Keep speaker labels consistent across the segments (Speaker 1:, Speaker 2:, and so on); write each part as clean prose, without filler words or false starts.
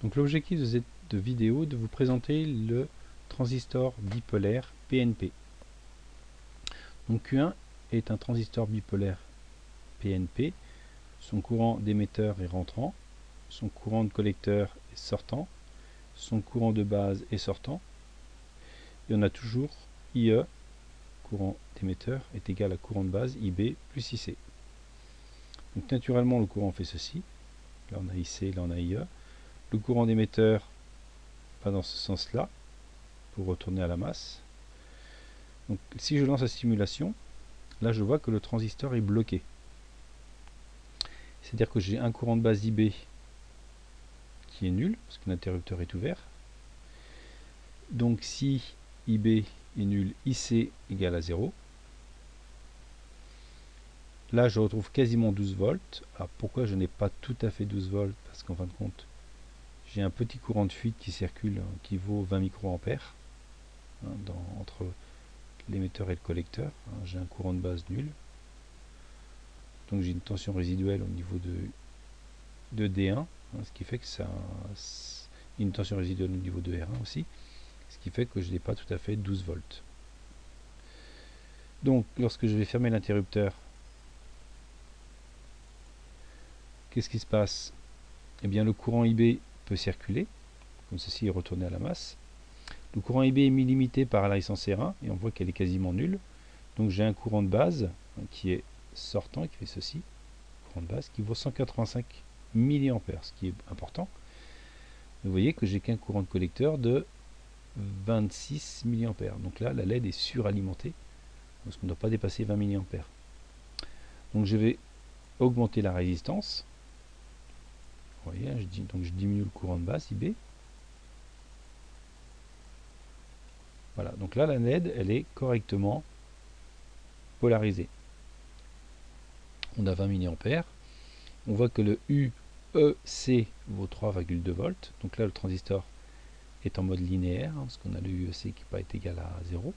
Speaker 1: Donc l'objectif de cette vidéo est de vous présenter le transistor bipolaire PNP. Donc Q1 est un transistor bipolaire PNP. Son courant d'émetteur est rentrant, son courant de collecteur est sortant, son courant de base est sortant. Et on a toujours IE, courant d'émetteur, est égal à courant de base IB plus IC. Donc naturellement le courant fait ceci. Là on a IC, là on a IE. Le courant d'émetteur va dans ce sens-là pour retourner à la masse. Donc si je lance la simulation, là je vois que le transistor est bloqué. C'est-à-dire que j'ai un courant de base IB qui est nul, parce que l'interrupteur est ouvert. Donc si IB est nul, IC égale à 0. Là je retrouve quasiment 12 volts. Alors pourquoi je n'ai pas tout à fait 12 volts? Parce qu'en fin de compte, j'ai un petit courant de fuite qui circule, qui vaut 20 microampères entre l'émetteur et le collecteur. J'ai un courant de base nul. Donc j'ai une tension résiduelle au niveau de D1, ce qui fait que ça une tension résiduelle au niveau de R1 aussi, ce qui fait que je n'ai pas tout à fait 12 volts. Donc lorsque je vais fermer l'interrupteur, qu'est-ce qui se passe? Eh bien le courant IB peut circuler, comme ceci est retourné à la masse. Le courant IB est limité par la résistance R1 et on voit qu'elle est quasiment nulle. Donc j'ai un courant de base qui est sortant, qui fait ceci, courant de base, qui vaut 185 mA, ce qui est important. Vous voyez que j'ai qu'un courant de collecteur de 26 mA. Donc là, la LED est suralimentée, parce qu'on ne doit pas dépasser 20 mA. Donc je vais augmenter la résistance. Vous voyez, donc je diminue le courant de base, IB. Voilà, donc là, la LED, elle est correctement polarisée. On a 20 mA. On voit que le UEC vaut 3,2 volts. Donc là, le transistor est en mode linéaire, parce qu'on a le UEC qui n'est pas égal à 0.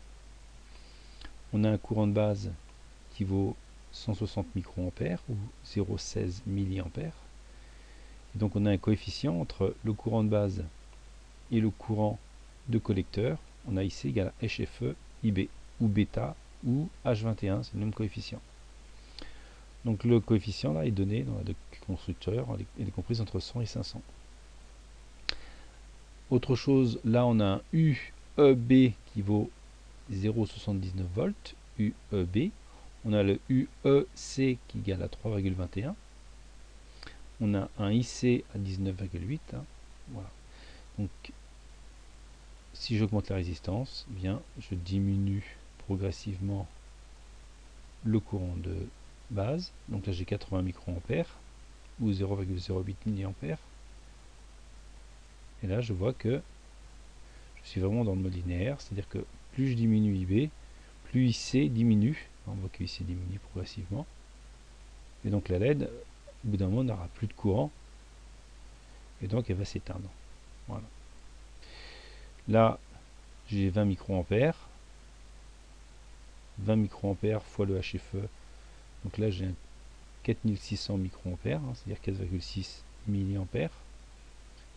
Speaker 1: On a un courant de base qui vaut 160 microampères ou 0,16 milliampères. Et donc on a un coefficient entre le courant de base et le courant de collecteur. On a ici égal à HFE IB ou bêta ou H21, c'est le même coefficient. Donc le coefficient là est donné dans la constructeur, il est compris entre 100 et 500. Autre chose, là on a un UEB qui vaut 0,79 volts, UEB. On a le UEC qui égale à 3,21. On a un IC à 19,8. Voilà. Donc, si j'augmente la résistance, eh bien, je diminue progressivement le courant de base. Donc là, j'ai 80 microampères ou 0,08 milliampères. Et là, je vois que je suis vraiment dans le mode linéaire, c'est-à-dire que plus je diminue IB, plus IC diminue. On voit que IC diminue progressivement. Et donc la LED, au bout d'un moment, n'aura plus de courant. Et donc elle va s'éteindre. Voilà. Là, j'ai 20 microampères. 20 microampères fois le HFE. Donc là, j'ai un 4600 microampères, c'est-à-dire 4,6 milliampères.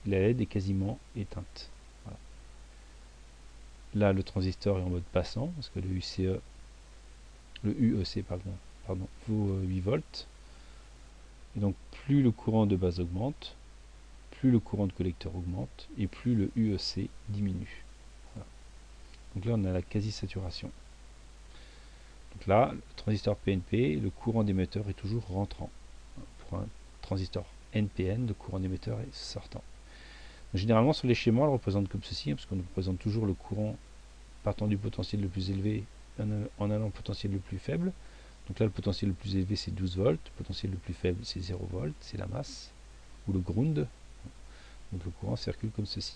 Speaker 1: Et la LED est quasiment éteinte. Voilà. Là, le transistor est en mode passant, parce que le UEC vaut 8 volts. Et donc, plus le courant de base augmente, plus le courant de collecteur augmente, et plus le UEC diminue. Voilà. Donc là, on a la quasi-saturation. Donc là, le transistor PNP, le courant d'émetteur est toujours rentrant. Pour un transistor NPN, le courant d'émetteur est sortant. Donc, généralement, sur les schémas, on le représente comme ceci, parce qu'on représente toujours le courant partant du potentiel le plus élevé en allant au potentiel le plus faible. Donc là, le potentiel le plus élevé, c'est 12 volts. Le potentiel le plus faible, c'est 0 volts. C'est la masse, ou le ground. Donc le courant circule comme ceci.